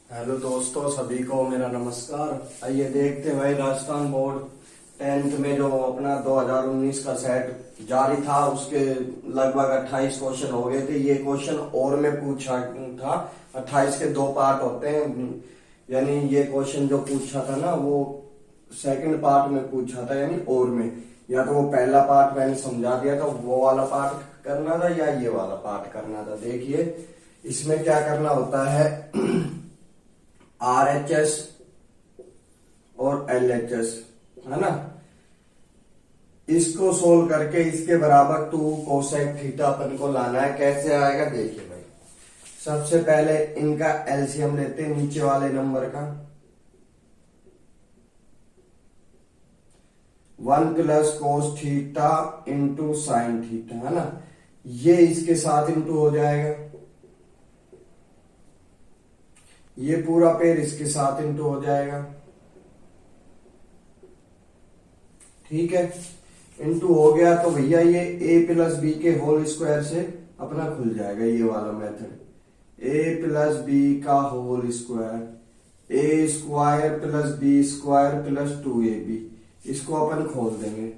Hello दोस्तों, सभी को मेरा नमस्कार। आइए देखते हैं भाई, राजस्थान बोर्ड 10th में जो अपना 2019 का सेट जारी था उसके लगभग 28 क्वेश्चन हो गए थे। ये क्वेश्चन और में पूछा था। 28 के दो पार्ट होते हैं, यानी ये क्वेश्चन जो पूछा था ना वो सेकंड पार्ट में पूछा था, यानी और में। या तो वो पहला पार्ट मैंने समझा दिया था, वो वाला पार्ट करना था या ये वाला पार्ट करना था। देखिए इसमें क्या करना होता है, RHS और LHS है ना, इसको सोल्व करके इसके बराबर 2 कोसेक थीटा अपन को लाना है। कैसे आएगा देखिए भाई, सबसे पहले इनका एलसीएम लेते हैं नीचे वाले नंबर का। 1 plus cos theta into sine theta है ना, ये इसके साथ इंटू हो जाएगा। ये पूरा पेड़ इसके साथ इंटू हो जाएगा, ठीक है। इंटू हो गया तो भैया ये a प्लस बी के होल स्क्वायर से अपना खुल जाएगा। ये वाला मेथड a प्लस बी का whole square, a square plus B square plus 2ab, इसको अपन खोल देंगे।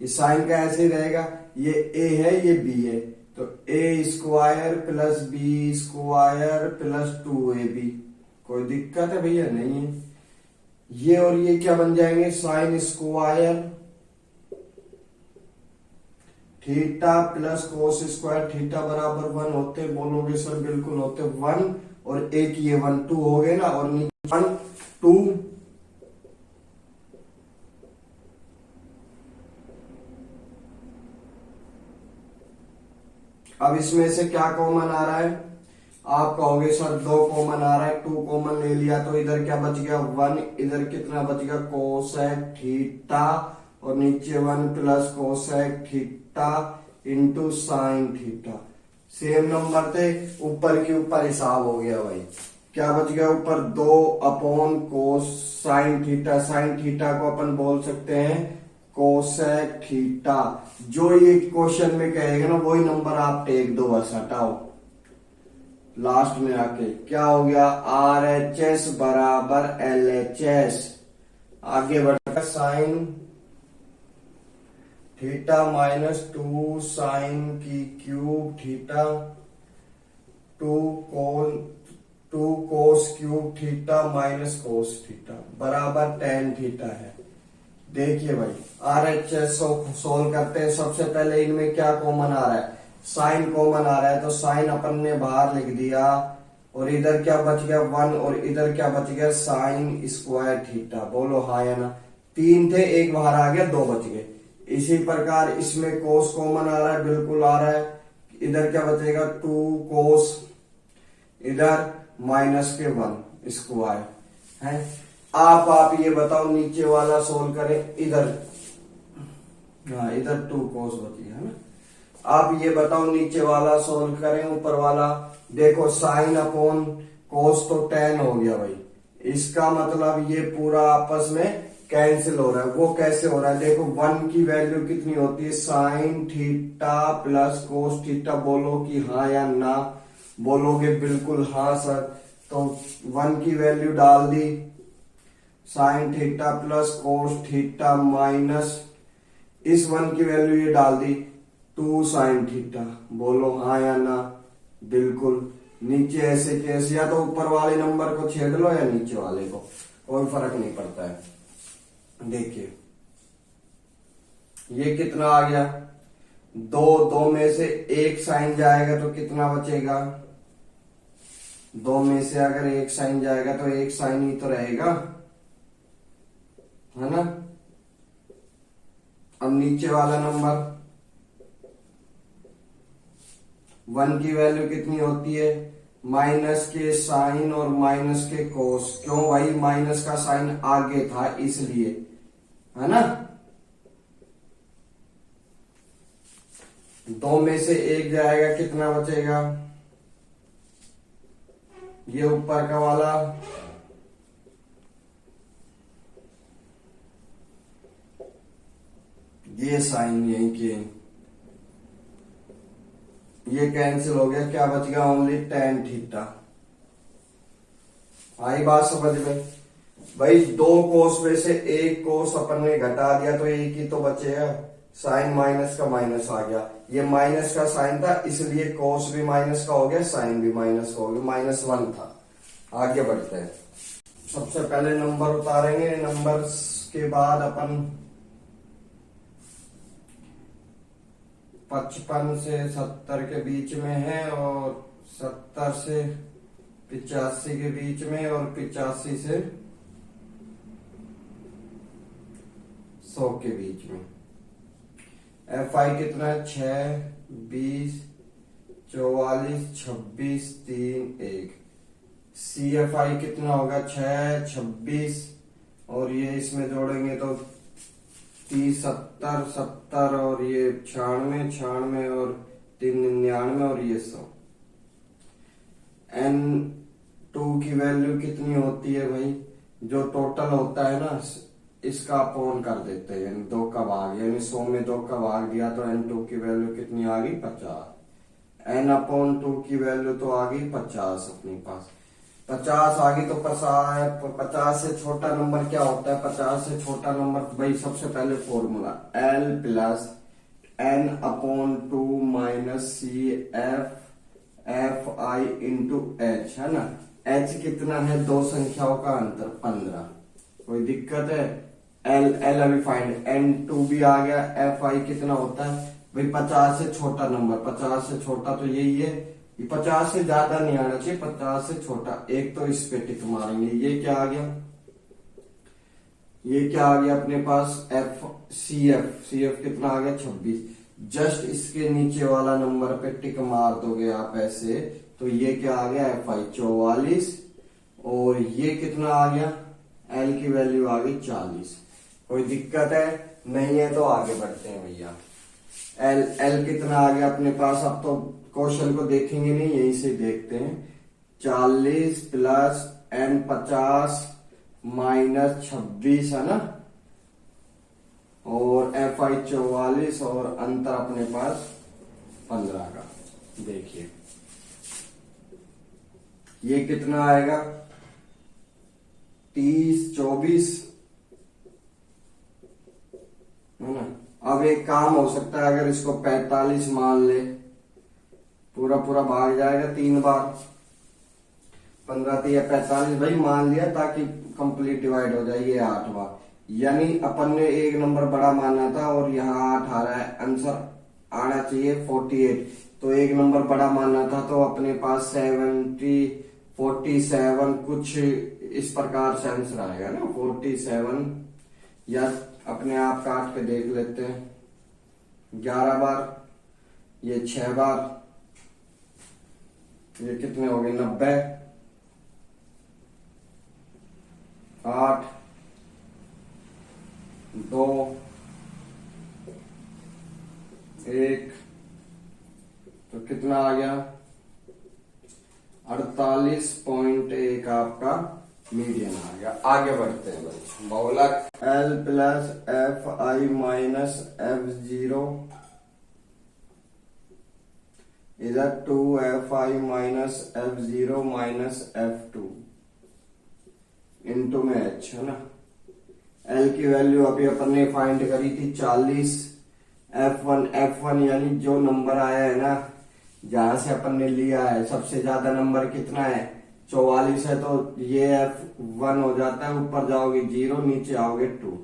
इस साइन का ऐसे ही रहेगा, ये a है ये b है, तो a square plus B square plus 2ab। कोई दिक्कत है भैया? नहीं है। ये और ये क्या बन जाएंगे, sine square theta plus cos square theta बराबर 1 होते। बोलोगे सर बिल्कुल होते 1, और एक ये 1 2 हो गए ना, और नीचे 1 2। अब इसमें से क्या कॉमन आ रहा है? आप कहोगे सर 2 कॉमन आ रहा है, 2 कॉमन ले लिया तो इधर क्या बच गया 1, इधर कितना बच गया कोसेक थीटा, और नीचे 1 plus cosec theta into sine theta. Same number थे, ऊपर के ऊपर हिसाब हो गया भाई। क्या बच गया ऊपर 2 अपॉन कोस साइन थीटा। साइन थीटा को अपन बोल सकते हैं कोसेक थीटा। जो ये क्वेश्चन में कहेगा ना वही नंबर आप टेक दो, बस हटाओ। लास्ट में आके क्या हो गया, RHS बराबर LHS। आगे बढ़कर साइन थीटा माइनस 2 साइन की cube theta 2 cos cube theta minus cos theta बराबर tan थीटा है। देखिए भाई RHS सोल्व करते हैं। सबसे पहले इनमें क्या कॉमन आ रहा है, साइन कॉमन आ रहा है, तो साइन अपन ने बाहर लिख दिया, और इधर क्या बच गया 1, और इधर क्या बच गया साइन स्क्वायर थीटा। बोलो हाँ या ना। 3 थे, एक बाहर आ गया, 2 बच गए। इसी प्रकार इसमें कोस कॉमन आ रहा है, बिल्कुल आ रहा है। इधर क्या बचेगा 2 कोस, इधर माइनस के 1 स्क्वायर है। आप ये बताओ, नीचे वाला सोल्व करें, इधर हाँ इधर 2 कोस बची है ना। आप ये बताओ नीचे वाला सोल्व करें, ऊपर वाला देखो साइन अपॉन कोस तो tan हो गया भाई। इसका मतलब ये पूरा आपस में कैंसिल हो रहा है। वो कैसे हो रहा है देखो, 1 की वैल्यू कितनी होती है, sign theta plus cos theta. बोलो कि हाँ या ना। बोलोगे बिल्कुल हाँ सर, तो 1 की वैल्यू डाल दी, sine theta plus cos theta minus इस 1 की वैल्यू ये डाल दी 2 साइन थीटा। बोलो हाँ या ना। बिल्कुल। नीचे ऐसे कैसे, या तो ऊपर वाले नंबर को छेड़ लो या नीचे वाले को, कोई फर्क नहीं पड़ता है। देखिए ये कितना आ गया, 2 में से 1 साइन जाएगा तो कितना बचेगा, 2 में से अगर 1 साइन जाएगा तो 1 साइन ही तो रहेगा, है ना। अब नीचे वाला नंबर 1 की वैल्यू कितनी होती है, माइनस के साइन और माइनस के कोस। क्यों भाई, माइनस का साइन आगे था इसलिए, है ना। 2 में से 1 जाएगा, कितना बचेगा, ये ऊपर का वाला, ये साइन यहीं के, ये कैंसिल हो गया, क्या बच गया ओनली tan थीटा। आई बात समझ में? भाई दो कोस में से एक कोस अपन ने घटा दिया तो एक ही तो बचेगा, साइन माइनस का माइनस आ गया, ये माइनस का साइन था इसलिए कोस भी माइनस का हो गया, साइन भी माइनस का हो गया, -1 था। आगे बढ़ते हैं, सबसे पहले नंबर उतारेंगे, नंबर के बाद अपन 55 से 70 के बीच में है और 70 से 85 के बीच में और 85 से 100 के बीच में। FI कितना है? 6, 20, 44, 26, 3, 1। CFI कितना होगा? 6, 26 और ये इसमें जोड़ेंगे तो 30, 70, 70 और ये 96, 96 और 3, 99 और ये 100। N2 की वैल्यू कितनी होती है भाई? जो टोटल होता है ना इसका अपोन कर देते हैं, 2 का भाग, यानी 100 में 2 का भाग दिया तो N2 की वैल्यू कितनी आ गई? 50। N/2 की वैल्यू तो आ गई 50 अपने पास। 50 आ गई तो 50 से छोटा नंबर क्या होता है? 50 से छोटा नंबर भाई सबसे पहले formula L plus N/2 minus CFI into H है ना। H कितना है? दो संख्याओं का अंतर 15। कोई दिक्कत है? L अभी फाइंड, N2 भी आ गया। FI कितना होता है भाई? 50 से छोटा नंबर, 50 से छोटा तो यही है, 50 से ज्यादा नहीं आना चाहिए, 50 से छोटा। एक तो इस पे टिक मारेंगे। ये क्या आ गया? ये क्या आ गया अपने पास? CF कितना आ गया? 26। जस्ट इसके नीचे वाला नंबर पे टिक मार दोगे आप ऐसे तो ये क्या आ गया? FI 44 और ये कितना आ गया? L की वैल्यू आ गई 40। कोई दिक्कत है? नहीं है तो आगे बढ़ते हैं भैया। L कितना आ गया अपने पास? अब तो क्वेश्चन को देखेंगे नहीं, यहीं से देखते हैं। 40 प्लस N 50 माइनस 26 है ना, और FI 44 और अंतर अपने पास 15 का। देखिए ये कितना आएगा? 30, 24 है ना। अब एक काम हो सकता है, अगर इसको 45 मान ले, पूरा पूरा भाग जाएगा 3 बार, 15 या 45 भाई मान लिया ताकि कंप्लीट डिवाइड हो जाए। ये 8 बार, यानी अपन ने एक नंबर बड़ा माना था और यहाँ 8 आ रहा है, आंसर आना चाहिए 48। तो एक नंबर बड़ा माना था तो अपने पास 47 कुछ इस प्रकार से आंसर आएगा ना, 47, या अपने आप काट के देख लेते हैं। 11 बार, ये 6 बार, ये कितने हो गए? 90, 8, 2, 1, तो कितना आ गया? 48.1 आपका मीडियन आ गया। आगे बढ़ते हैं भाई। बहुलक L plus FI minus F0 इधर 2FI minus F0 minus F2 into में H है ना। L की वैल्यू अभी अपन ने फाइंड करी थी 40। F1 यानी जो नंबर आया है ना, जहां से अपन ने लिया है सबसे ज्यादा नंबर कितना है? 44 है, तो ये F1 हो जाता है, ऊपर जाओगे 0, नीचे आओगे 2,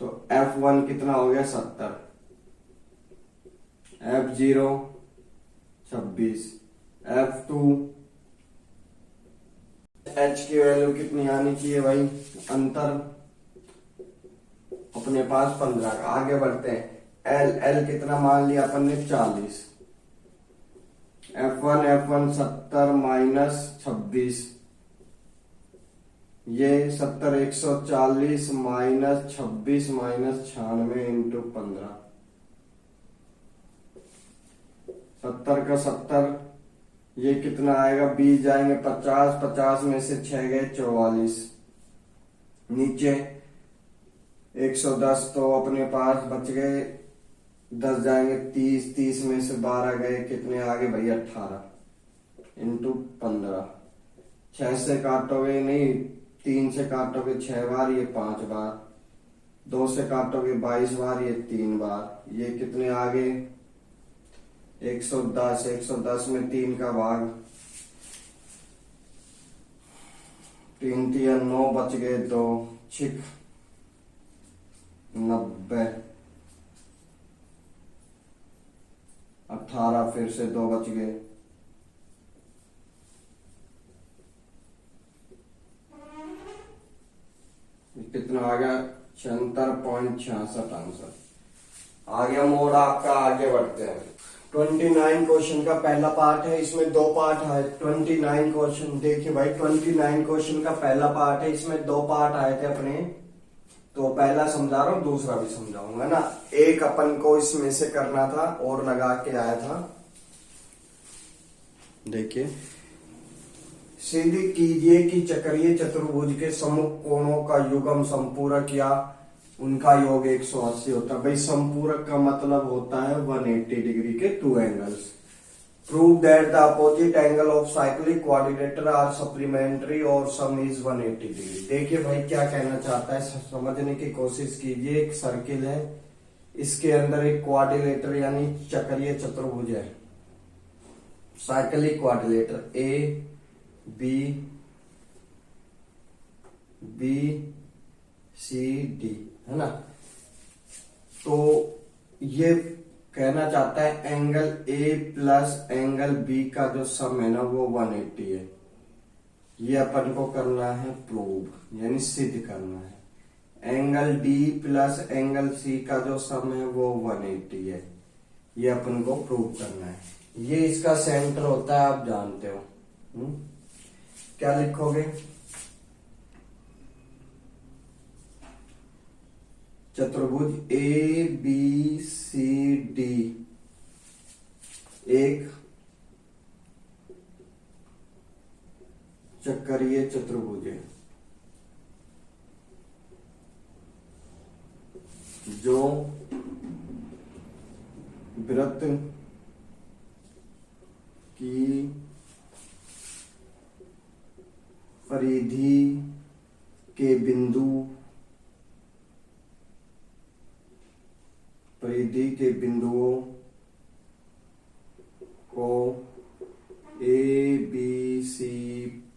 तो F1 कितना हो गया? 70, F0 26, F2 H की वैल्यू कितनी आनी चाहिए भाई? अंतर अपने पास 15 का। आगे बढ़ते हैं। L कितना मान लिया अपन ने? 40। F1 70 माइनस 26, ये 70 140 माइनस 26 माइनस 96 इंटू 15, 70 का 70, ये कितना आएगा? 20 जाएंगे 50, 50 में से 6 गए 44, नीचे 110, तो अपने पास बच गए 10 जाएंगे 30, 30 में से 12 गए, कितने आ गए भाई? 18 इंटू 15, 6 से काटोगे नहीं, 3 से काटोगे 6 बार, ये 5 बार, 2 से काटोगे 22 बार, ये 3 बार, ये कितने आ गए 110। 110 में 3 का भाग, 3 3 9 बच गए, 2 6 90, 18 फिर से 2 बच गए, कितना आ गया 76.66 आंसर आ गया। मोड आपका, आगे बढ़ते हैं। 29 क्वेश्चन का पहला पार्ट है, इसमें 2 पार्ट है। 29 क्वेश्चन देखिए भाई, 29 क्वेश्चन का पहला पार्ट है, इसमें 2 पार्ट आए थे अपने, तो पहला समझा रहा हूं, दूसरा भी समझाऊंगा ना। एक अपन को इसमें से करना था और लगा के आया था, देखिए सीधी कीजिए कि चक्रीय चतुर्भुज के सम्मुख कोणों का युग्म संपूरक या उनका योग 180 होता है। भाई संपूरक का मतलब होता है 180 डिग्री के 2 angles. Prove that the opposite angle of cyclic quadrilateral are supplementary और सम इज 180 डिग्री। देखिए भाई क्या कहना चाहता है, समझने की कोशिश कीजिए। एक सर्किल है, इसके अंदर एक क्वाड्रिलेटर यानी चक्रीय चतुर्भुज है, cyclic quadrilateral A B B C D है ना। तो ये कहना चाहता है angle A plus angle B का जो सम है ना वो 180 है। ये अपन को करना है प्रूव, यानी सिद्ध करना है। Angle D plus angle C का जो सम है वो 180 है, ये अपन को प्रूव करना है। ये इसका सेंटर होता है, आप जानते हो। क्या लिखोगे, चतुर्भुज ए बी सी डी एक चक्रीय चतुर्भुज है जो वृत्त की परिधि के बिंदुओं को ए बी सी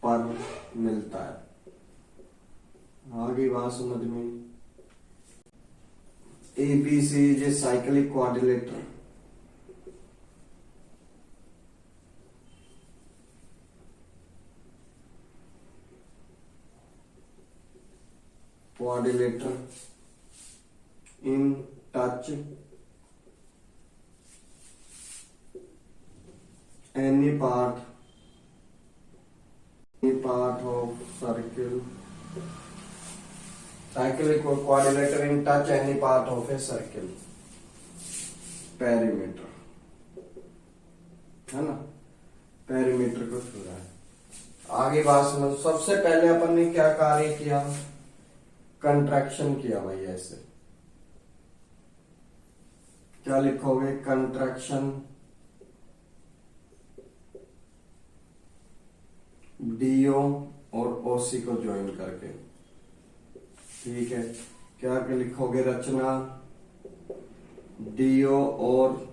पर मिलता है। आगे बात समझ में। A B C is a cyclic quadrilateral. Quadrilateral in touch any part of circle. Cyclic quadrilateral in touch any part of a circle. Perimeter है ना, पेरीमीटर को छूरा है। आगे बात समझ। सबसे पहले अपन ने क्या कार्य किया, कंट्रैक्शन किया भाई। ऐसे क्या लिखोगे, कंट्रैक्शन डीओ और ओसी को ज्वाइन करके, ठीक है। क्या लिखोगे, रचना डीओ और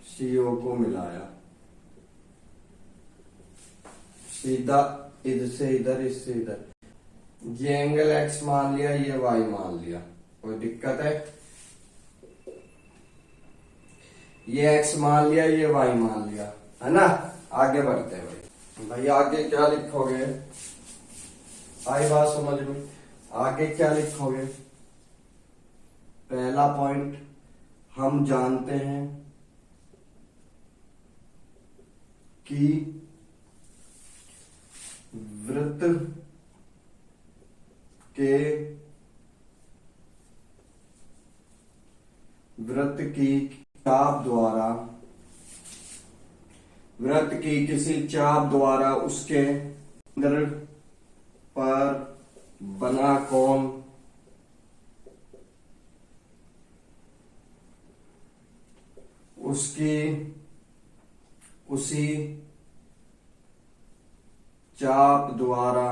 सीओ को मिलाया, सीधा इधर से इधर, इससे इधर। ये एंगल एक्स मान लिया, ये वाई मान लिया, कोई दिक्कत है। ये एक्स मान लिया, ये वाई मान लिया, है ना। आगे बढ़ते हैं भाई। आगे क्या लिखोगे, आई बात समझ में। आगे क्या लिखोगे, पहला पॉइंट, हम जानते हैं कि वृत्त वृत्त की किसी चाप द्वारा उसके केंद्र पर बना कोण उसी चाप द्वारा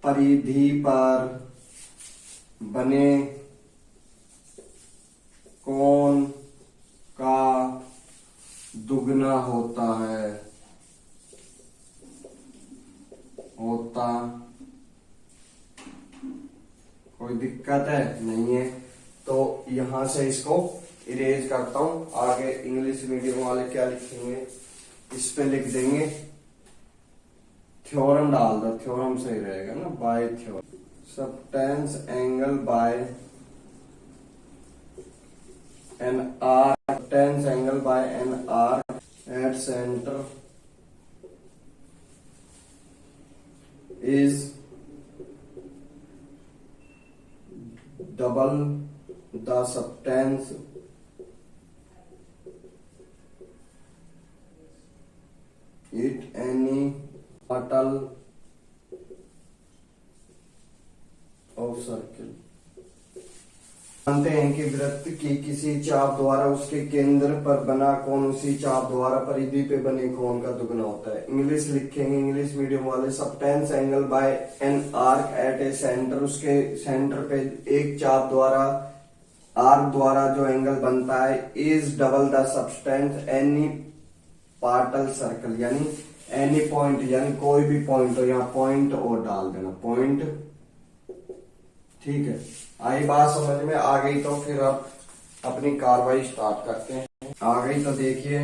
परिधि पर बने कोण का दुगना होता है, कोई दिक्कत है नहीं है। तो यहां से इसको इरेज करता हूं। आगे इंग्लिश मीडियम वाले क्या लिखेंगे, इस पे लिख देंगे थ्योरम डाल दो, थ्योरम सही रहेगा ना, by theorem. Subtends angle by an arc, subtends angle by an arc at centre is double the substance at any portal of circle। मानते हैं कि वृत्त की किसी चाप द्वारा उसके केंद्र पर बना कोण उसी चाप द्वारा परिधि पे बने कोण का दुगना होता है। इंग्लिश लिखेंगे इंग्लिश मीडियम वाले, subtends angle by an arc at a centre, उसके सेंटर पे एक चाप द्वारा आर्क द्वारा जो एंगल बनता है is double the subtends any partial circle, यानी एनी पॉइंट, यानी कोई भी पॉइंट हो, यहाँ पॉइंट और डाल देना, पॉइंट। ठीक है, आई बात समझ में आ गई तो फिर अब अपनी कार्रवाई स्टार्ट करते हैं। आ गई तो देखिए,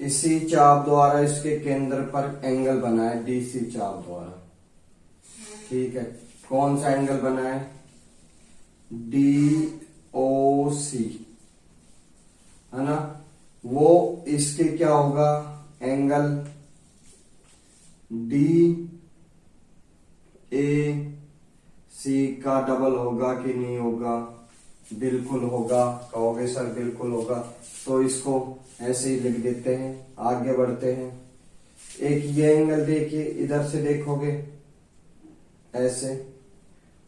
इसी चाप द्वारा इसके केंद्र पर एंगल बना है डीसी चाप द्वारा। ठीक है, कौन सा एंगल बना है, DOC है ना, वो इसके क्या होगा, एंगल DAC का डबल होगा कि नहीं होगा, बिल्कुल होगा। कहोगे सर बिल्कुल होगा, तो इसको ऐसे ही लिख देते हैं, आगे बढ़ते हैं। एक ये एंगल देखिए, इधर से देखोगे ऐसे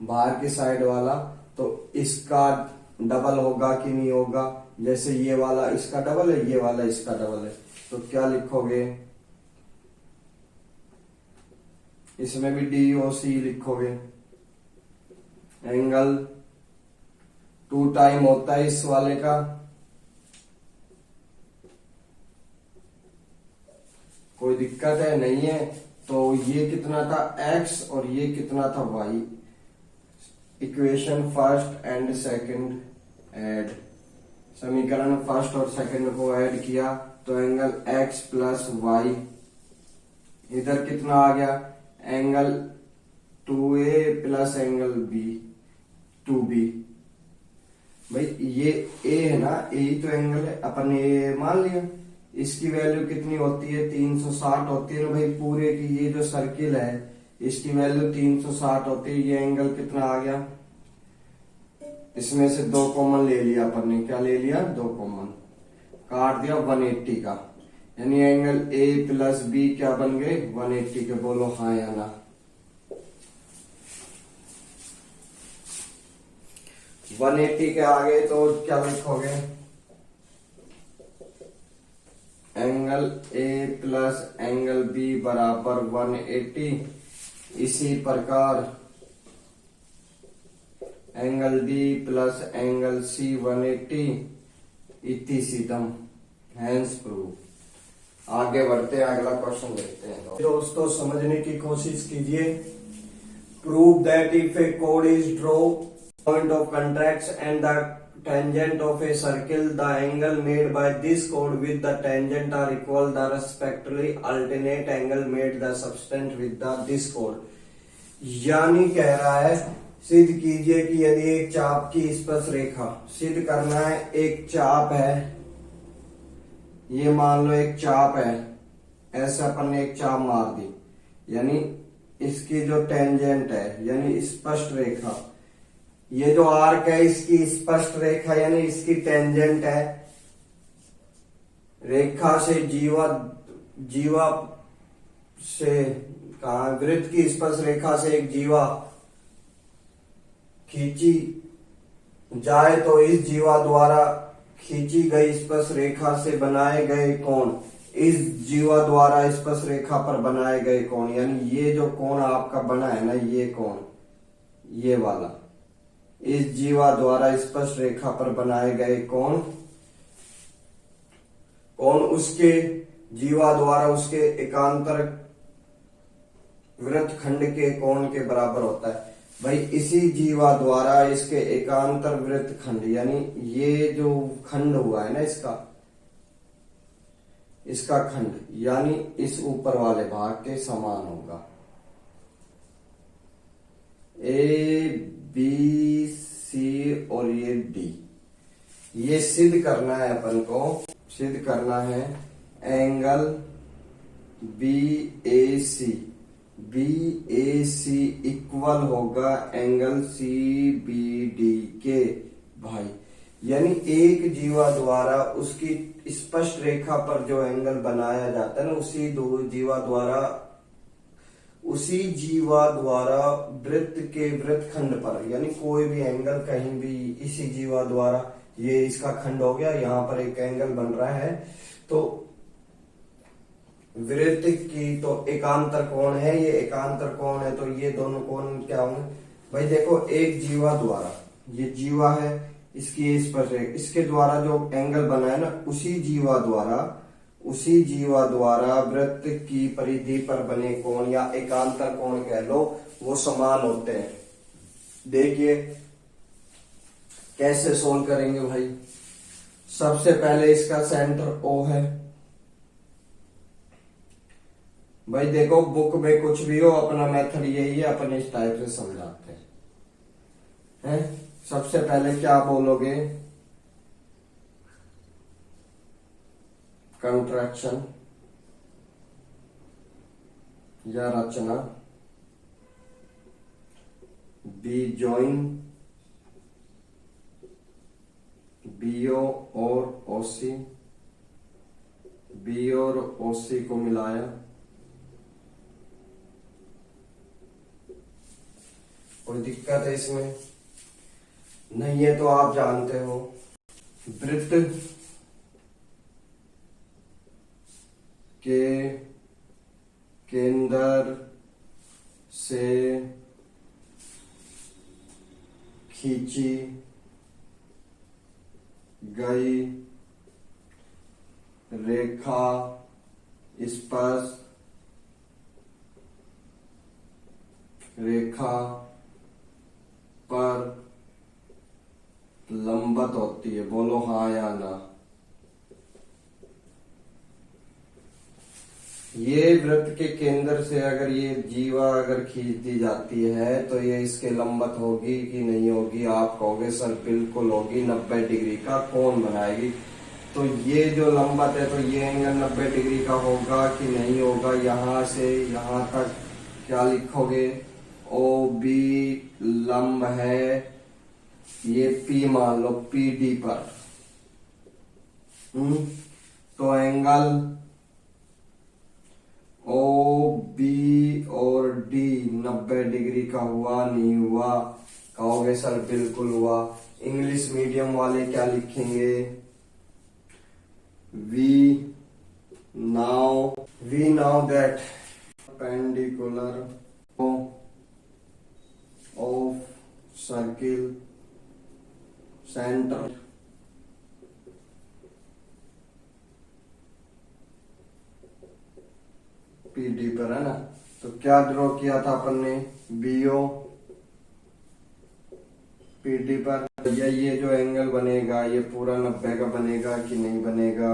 बाहर की साइड वाला, तो इसका डबल होगा कि नहीं होगा, जैसे ये वाला इसका डबल है, ये वाला इसका डबल है, तो क्या लिखोगे, इसमें भी DOC लिखोगे। एंगल 2 टाइम होता है इस वाले का, कोई दिक्कत है नहीं है। तो ये कितना था x और ये कितना था y। Equation first and second add, समीकरण फर्स्ट और सेकंड को ऐड किया तो एंगल x प्लस वाई, इधर कितना आ गया, angle 2a plus angle b 2b। भाई ये a है ना, a ही तो एंगल है, अपन ये मान लिया। इसकी वैल्यू कितनी होती है, 360 होती है ना भाई, पूरे की ये जो सर्किल है इसकी वैल्यू 360 होती है। ये एंगल कितना आ गया, इसमें से 2 कॉमन ले लिया अपन ने, क्या ले लिया, 2 कॉमन, काट दिया 180 का, यानी एंगल a प्लस b क्या बन गए, 180 के। बोलो हाँ या ना। 180 के आगे तो क्या लिखोगे, angle A plus angle B बराबर 180। इसी प्रकार angle D plus angle C 180 इति सीधम, हैंस प्रूव। आगे बढ़ते हैं, अगला क्वेश्चन देखते हैं। दोस्तों समझने की कोशिश कीजिए। Prove that if A code is draw point of contact and the tangent of a circle, the angle made by this chord with the tangent are equal, the respectively alternate angle made the subtend with the this chord। यानी कह रहा है सिद्ध कीजिए कि यदि एक चाप की स्पर्श रेखा, सिद्ध करना है एक चाप है, ये मान लो एक चाप है, ऐसे अपन ने एक चाप मार दी, यानी इसकी जो टेंजेंट है यानी स्पष्ट रेखा, ये जो आर्क है इसकी स्पष्ट रेखा यानी इसकी टेंजेंट है, रेखा से जीवा से कहा, वृत्त की स्पर्श रेखा से एक जीवा खींची जाए तो इस जीवा द्वारा खींची गई स्पर्श रेखा से बनाए गए कोण इस जीवा द्वारा स्पर्श रेखा पर बनाए गए कोण, यानी ये जो कोण आपका बना है ना, ये कोण, ये वाला, इस जीवा द्वारा स्पर्श रेखा पर बनाए गए कोण, कोण उसके जीवा द्वारा उसके एकांतर वृत्तखंड के कोण के बराबर होता है। भाई इसी जीवा द्वारा इसके एकांतर वृत्तखंड, यानी ये जो खंड हुआ है ना इसका खंड, यानी इस ऊपर वाले भाग के समान होगा। ए बी सी और ये डी, ये सिद्ध करना है अपन को, सिद्ध करना है एंगल बी ए सी, बी ए सी इक्वल होगा एंगल सी बी डी के। भाई यानी एक जीवा द्वारा उसकी स्पष्ट रेखा पर जो एंगल बनाया जाता है ना, उसी जीवा द्वारा वृत्त के वृत्तखंड पर, यानी कोई भी एंगल कहीं भी इसी जीवा द्वारा, ये इसका खंड हो गया, यहाँ पर एक एंगल बन रहा है, तो वृत्त की तो एकांतर कोण है, ये एकांतर कोण है, तो ये दोनों कोण क्या होंगे भाई? देखो एक जीवा द्वारा, ये जीवा है, इसकी स्पर्श रेखा, इसके द्वारा जो एंगल बना है ना, उसी जीवा द्वारा वृत्त की परिधि पर बने कोण या एकांतर कोण कह लो, वो समान होते हैं। देखिए कैसे सोल्व करेंगे भाई। सबसे पहले इसका सेंटर O है। भाई देखो बुक में कुछ भी हो, अपना मेथड यही है, अपन इस टाइप से समझाते हैं। सबसे पहले क्या बोलोगे? कंट्रैक्शन या रचना, बी जॉइन बीओ और ओसी, बी और ओसी को मिलाया, कोई दिक्कत है इसमें? नहीं है तो आप जानते हो, वृत्त के केंद्र से खींची गई रेखा स्पर्श रेखा पर लंबवत होती है। बोलो हाँ या ना। ये वृत्त के केंद्र से अगर ये जीवा अगर खींच दी जाती है तो ये इसके लंबवत होगी कि नहीं होगी? आप कहोगे सर बिल्कुल होगी, 90 डिग्री का कोण बनाएगी। तो ये जो लंबवत है तो ये एंगल 90 डिग्री का होगा कि नहीं होगा? यहां से यहां तक क्या लिखोगे? ओ बी लंब है, ये P मान लो, PD पर। तो एंगल ओ बी और डी 90 डिग्री का हुआ नहीं हुआ? कहोगे सर बिल्कुल हुआ। इंग्लिश मीडियम वाले क्या लिखेंगे? We now that perpendicular of circle center PD पर है ना। तो क्या ड्रॉ किया था अपन ने? BO PD पर। ये जो एंगल बनेगा ये पूरा 90 का बनेगा कि नहीं बनेगा?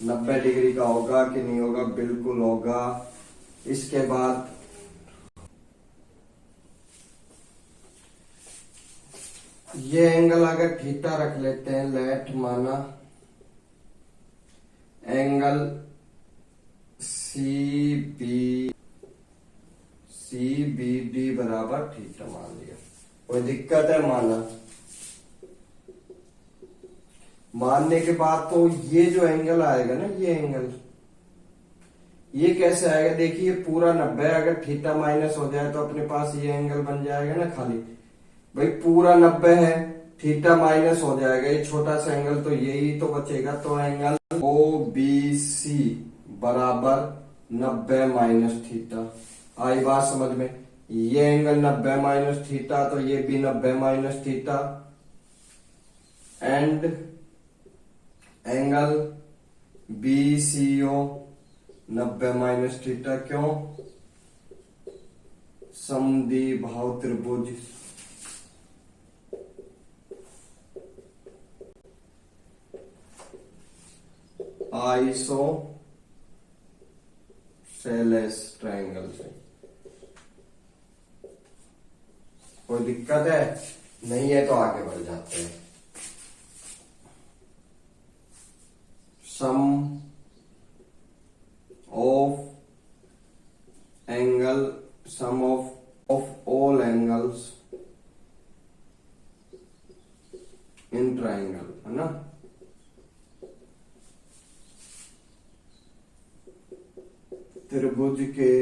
90 डिग्री का होगा कि नहीं होगा? बिल्कुल होगा। इसके बाद ये एंगल अगर थीटा रख लेते हैं, लेट माना एंगल CBD बराबर थीटा मान लिया। कोई दिक्कत है माना? मानने के बाद तो ये जो एंगल आएगा ना, ये एंगल ये कैसे आएगा? देखिए पूरा 90, अगर थीटा माइनस हो जाए तो अपने पास ये एंगल बन जाएगा ना खाली। भाई पूरा 90 है, थीटा माइनस हो जाएगा, ये छोटा सा एंगल तो यही तो बचेगा, तो एंगल ओ बी सी बराबर 90 माइनस थीटा। आई बात समझ में? ये एंगल 90 माइनस थीटा, तो ये भी 90 minus theta, and angle B C O 90 minus theta. क्यों? समद्विबाहु त्रिभुज आइसोसेलेस ट्रायंगल से। कोई दिक्कत है? नहीं है तो आगे बढ़ जाते हैं। Sum of all angles in triangle, है ना। त्रिभुज के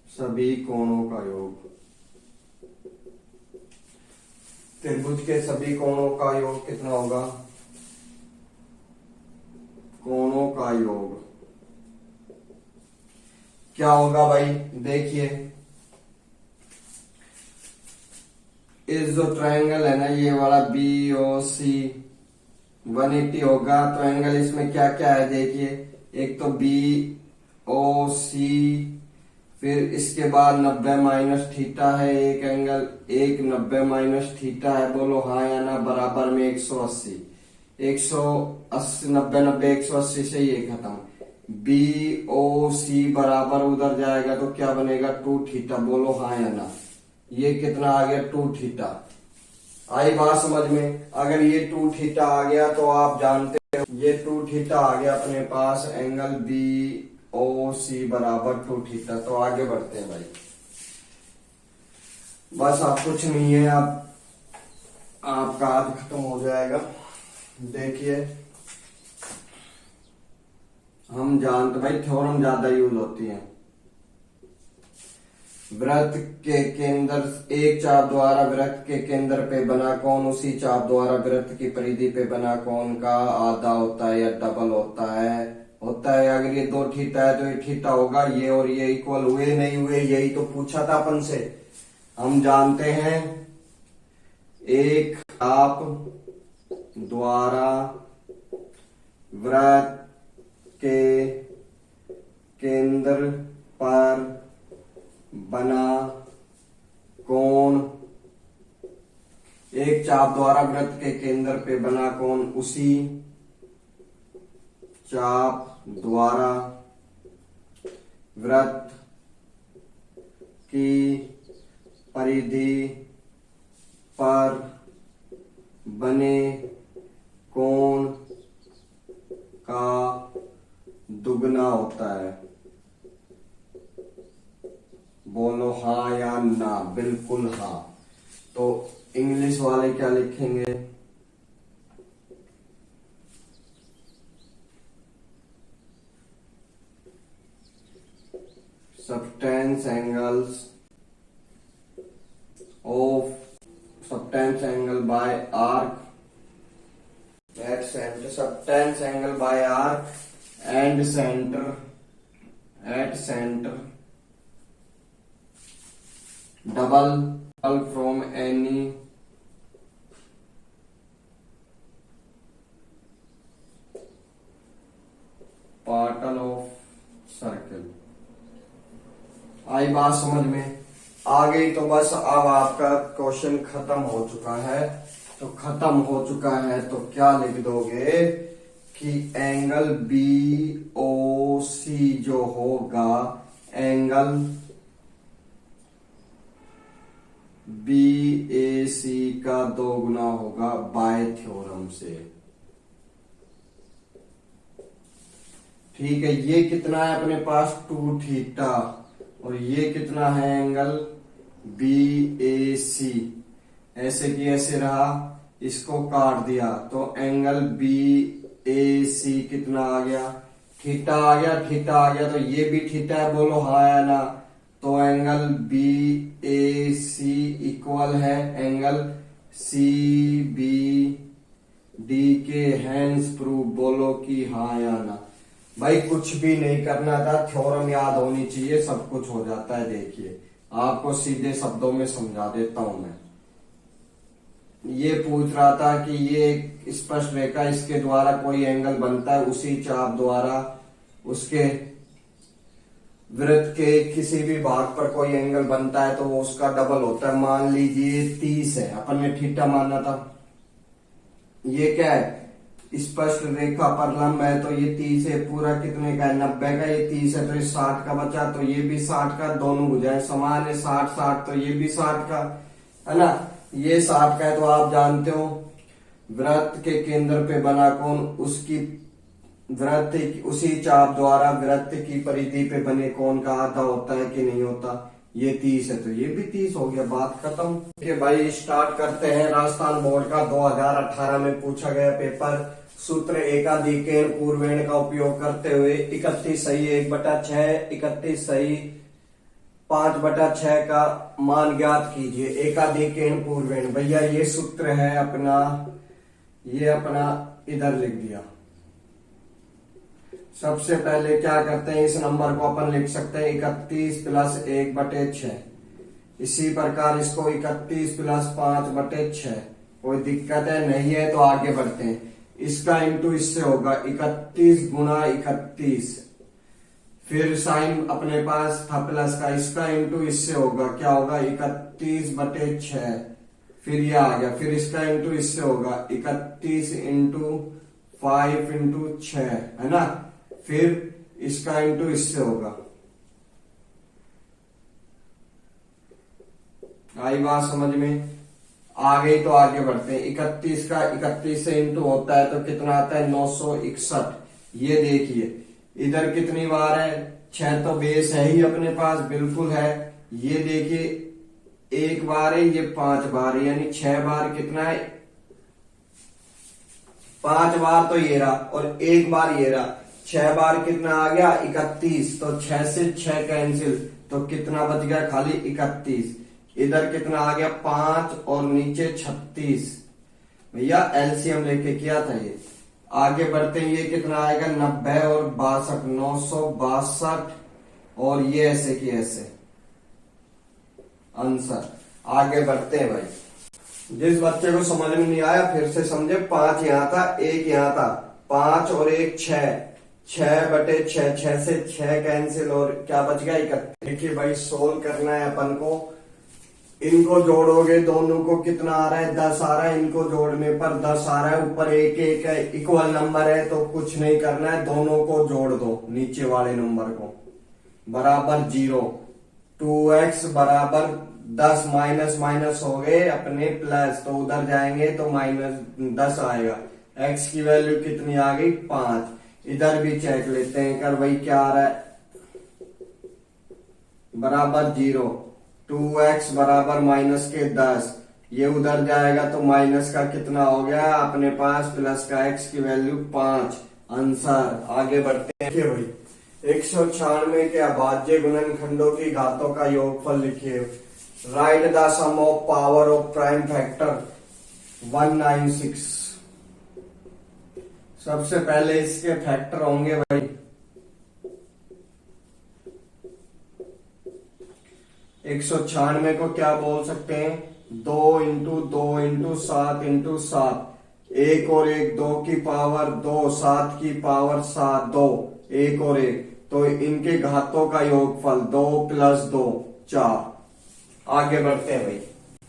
सभी कोणों का योग, त्रिभुज के सभी कोणों का योग कितना होगा? कोणों का योग क्या होगा भाई? देखिए, इस जो ट्रायंगल है ना, ये वाला बी ओ सी 180 होगा, तो एंगल इसमें क्या क्या है देखिए। एक तो बी ओ सी, फिर इसके बाद 90 माइनस थीटा है एक एंगल, एक 90 माइनस थीटा है। बोलो हाँ या ना? बराबर में 180, 180 90 90 180 से ये खत्म। बी ओ सी बराबर उधर जाएगा तो क्या बनेगा? 2 थीटा। बोलो हाँ या ना? ये कितना आ गया? 2 थीटा। आई बात समझ में? अगर ये 2 थीटा आ गया तो आप जानते हो ये 2 थीटा आ गया अपने पास, एंगल बी ओ सी बराबर 2 थीटा। तो आगे बढ़ते हैं भाई, बस आप कुछ नहीं है, आप आपका आज खत्म हो जाएगा। देखिए, हम जानते भाई, थ्योरम ज्यादा यूज होती है। वृत्त के केंद्र, एक चाप द्वारा वृत्त के केंद्र पे बना कोण उसी चाप द्वारा वृत्त की परिधि पे बना कोण का आधा होता है या डबल होता है। अगर ये 2 थीटा है तो ये थीटा होगा। ये और ये इक्वल हुए नहीं हुए, यही तो पूछा था अपन से। हम जानते हैं एक चाप द्वारा वृत्त के केंद्र पर बना कोण, एक चाप द्वारा वृत्त के केंद्र पे बना कोण उसी चाप द्वारा वृत्त की परिधि पर बने कोण का दुगना होता है। बोलो हाँ या ना? बिल्कुल हाँ। तो इंग्लिश वाले क्या लिखेंगे? subtends angles of subtends angle by arc at center, subtends angle by arc and center at center, double from any partal of circle। आई बात समझ में? आ गई तो बस अब आपका क्वेश्चन खत्म हो चुका है। तो खत्म हो चुका है तो क्या लिख दोगे कि एंगल बी ओ सी जो होगा, एंगल बी ए सी का 2 गुना होगा बाय थ्योरम से। ठीक है, ये कितना है अपने पास? 2 थीटा। और ये कितना है? एंगल बी ए सी। ऐसे की ऐसे रहा, इसको काट दिया तो एंगल बी ए सी कितना आ गया? थीटा आ गया। थीटा आ गया तो ये भी थीटा है। बोलो हाँ या ना? तो एंगल बी ए सी इक्वल है एंगल सी बी डी के। हैंस प्रूफ, बोलो कि हाँ या ना। भाई कुछ भी नहीं करना था, थ्योरम याद होनी चाहिए, सब कुछ हो जाता है। देखिए आपको सीधे शब्दों में समझा देता हूं मैं। ये पूछ रहा था कि ये एक स्पष्ट रेखा, इसके द्वारा कोई एंगल बनता है, उसी चाप द्वारा उसके वृत्त के किसी भी भाग पर कोई एंगल बनता है तो वो उसका डबल होता है। मान लीजिए 30 है, अपन ने थीटा माना था। ये क्या है, स्पष्ट रेखा पर लंब है, तो ये 30 है। पूरा कितने का है, 90 का। ये 30 है तो ये 60 का बचा, तो ये भी 60 का। दोनों भुजाएं समान है, 60 60, तो ये भी 60 का है ना। ये 60 का है। तो आप जानते हो वृत्त के केंद्र पे बना कोण, उसकी वृत्त उसी चाप द्वारा वृत्त की परिधि पे बने कोण का आधा होता है कि नहीं होता। ये 30 है तो ये भी 30 हो गया, बात खत्म। ठीक है भाई, स्टार्ट करते हैं। राजस्थान बोर्ड का 2018 में पूछा गया पेपर। सूत्र एकाधिकेण पूर्वेण का उपयोग करते हुए 31 सही 1/6, 31 सही 5/6 का मान ज्ञात कीजिए। एकाधिकेण पूर्वेण, भैया ये सूत्र है अपना, ये अपना इधर लिख दिया। सबसे पहले क्या करते हैं, इस नंबर को अपन लिख सकते हैं 31 + 1/6। इसी प्रकार इसको 31 + 5/6। कोई दिक्कत है नहीं है, तो आगे बढ़ते हैं। इसका इंटू इससे होगा 31 × 31। फिर साइन अपने पास था प्लस का, इसका इंटू इससे होगा, क्या होगा 31/6। फिर ये आ गया। फिर इसका इंटू इससे होगा 31 × 5 × 6, है ना। फिर इसका इंटू इससे होगा। आई बात समझ में? आ गई तो आगे बढ़ते हैं। 31 का 31 से इंटू होता है तो कितना आता है, 961। ये देखिए इधर कितनी बार है, 6 तो बेस है ही अपने पास, बिल्कुल है। ये देखिए 1 बार है, ये 5 बार है, यानी 6 बार कितना है, 5 बार तो ये रहा और 1 बार ये रहा। 6 बार कितना आ गया, 31। तो 6 से 6 कैंसिल, तो कितना बच गया, खाली 31। इधर कितना आ गया, 5 और नीचे 36। भैया एलसीएम लेके किया था ये। आगे बढ़ते हैं, ये कितना आएगा, 90 और 62, 962। और ये ऐसे की ऐसे आंसर। आगे बढ़ते हैं भाई। जिस बच्चे को समझ में नहीं आया फिर से समझे। 5 यहां था, 1 यहां था, 5 और 1 6, 6/6, 6 से 6 कैंसिल और क्या बच गया, 31। देखिए भाई सोल्व करना है अपन को। इनको जोड़ोगे दोनों को, कितना आ रहा है, 10 आ रहा है। इनको जोड़ने पर 10 आ रहा है। ऊपर 1 1 है, इक्वल नंबर है तो कुछ नहीं करना है, दोनों को जोड़ दो। नीचे वाले नंबर को बराबर 0। 2x बराबर 10, माइनस माइनस हो गए अपने प्लस, तो उधर जाएंगे तो -10 आएगा। x की वैल्यू कितनी आ गई, 5। इधर भी चेक लेते हैं कर भाई, क्या आ रहा है, बराबर 0। 2x बराबर -10। ये उधर जाएगा तो माइनस का कितना हो गया अपने पास, प्लस का x की वैल्यू 5। आंसर। आगे बढ़ते हैं भाई। 196 के अभाज्य गुणनखंडों की घातों का योगफल लिखिए। Write the sum of power of prime factor 196। सबसे पहले इसके फैक्टर होंगे भाई, 196 को क्या बोल सकते हैं, 2 × 2 × 7 × 7। 1 और 1 2 की पावर 2, 7 की पावर 7, 2, 1 और 1, तो इनके घातों का योगफल 2 + 2 4। आगे बढ़ते हैं भाई।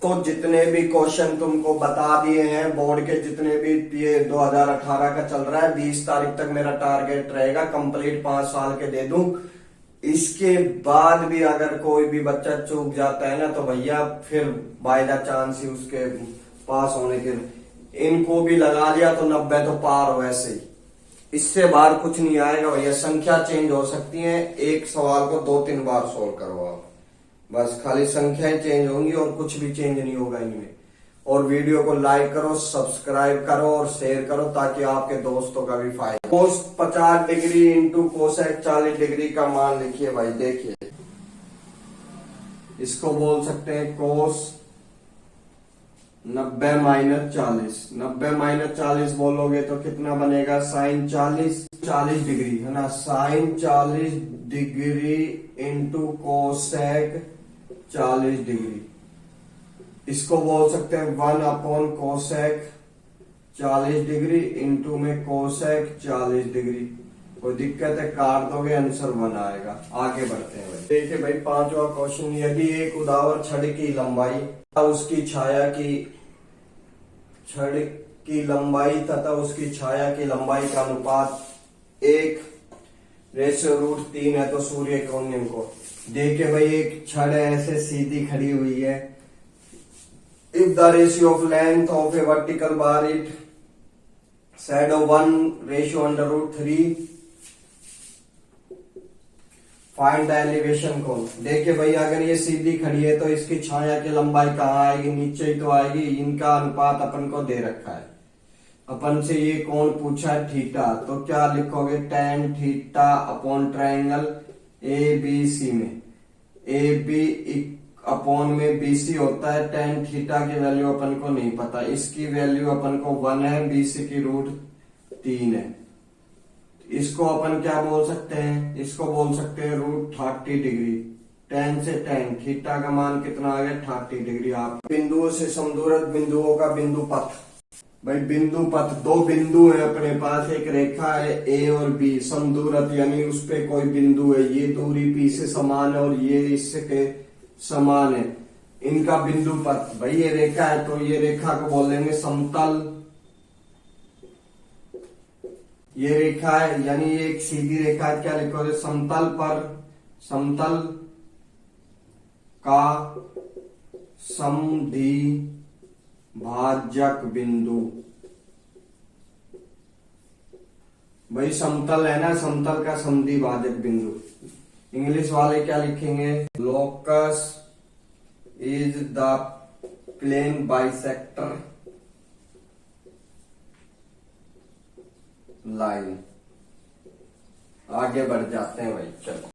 तो जितने भी क्वेश्चन तुमको बता दिए हैं बोर्ड के, जितने भी, ये 2018 का चल रहा है, 20 तारीख तक मेरा टारगेट रहेगा कंप्लीट 5 साल के दे दूं। इसके बाद भी अगर कोई भी बच्चा चूक जाता है ना तो भैया फिर बाय द चांस ही उसके पास होने के, इनको भी लगा लिया तो 90 तो पार हो ऐसे ही। इससे बाहर कुछ नहीं आएगा भैया। संख्या चेंज हो सकती है, एक सवाल को 2-3 बार सोल्व करो आप, बस खाली संख्याएं चेंज होंगी और कुछ भी चेंज नहीं होगा इनमें। और वीडियो को लाइक करो, सब्सक्राइब करो और शेयर करो ताकि आपके दोस्तों का भी फायदा। कोस 50 डिग्री इंटू कोसेक 40 डिग्री का मान लिखिए भाई। देखिए इसको बोल सकते हैं कोस 90 माइनस 40। 90 माइनस 40 बोलोगे तो कितना बनेगा, साइन 40 डिग्री है ना, sine 40 degree into cosec 40 degree. इसको बोल सकते हैं 1 अपॉन कोसेक 40 डिग्री इंटू में कोसेक 40 डिग्री। कोई दिक्कत है, काट दोगे आंसर 1 आएगा। आगे बढ़ते हैं भाई। देखिए भाई 5वां क्वेश्चन, यदि एक उदावर छड़ की लंबाई उसकी छाया की लंबाई का अनुपात 1:√3 है तो सूर्य कोणीय को। देखिए भाई एक छड़ ऐसे सीधी खड़ी हुई है। If the ratio of length of A vertical bar it shadow 1:√3 find the elevation कोण। देखिए भाई अगर ये सीधी खड़ी है तो इसकी छाया की लंबाई कहाँ आएगी, नीचे ही तो आएगी। इनका अनुपात अपन को दे रखा है, अपन से ये कोण पूछा है थीटा, तो क्या लिखोगे, tan theta upon triangle A B C में ए बी अपॉन में BC होता है। tan थीटा की वैल्यू अपन को नहीं पता, इसकी वैल्यू अपन को 1 है, BC की √3 है। इसको अपन क्या बोल सकते हैं, इसको बोल सकते हैं √30 डिग्री। tan से tan थीटा का मान कितना आ गया, 30 डिग्री। आप बिंदुओं से समदूरस्थ बिंदुओं का बिंदु पथ। भाई बिंदु पथ, दो बिंदु है अपने पास, एक रेखा है A और B समदूरस्थ, यानी उस पे कोई बिंदु है, ये दूरी P से समान है और ये इसके समान है, इनका बिंदु पथ। भाई ये रेखा है तो ये रेखा को बोल देंगे समतल। ये रेखा है यानी ये एक सीधी रेखा है, क्या लिखोगे, समतल का समद्वि भाजक बिंदु। भाई समतल है ना, समतल का समद्वि भाजक बिंदु। इंग्लिश वाले क्या लिखेंगे, locus is the plane bisector line. आगे बढ़ जाते हैं भाई, चलो।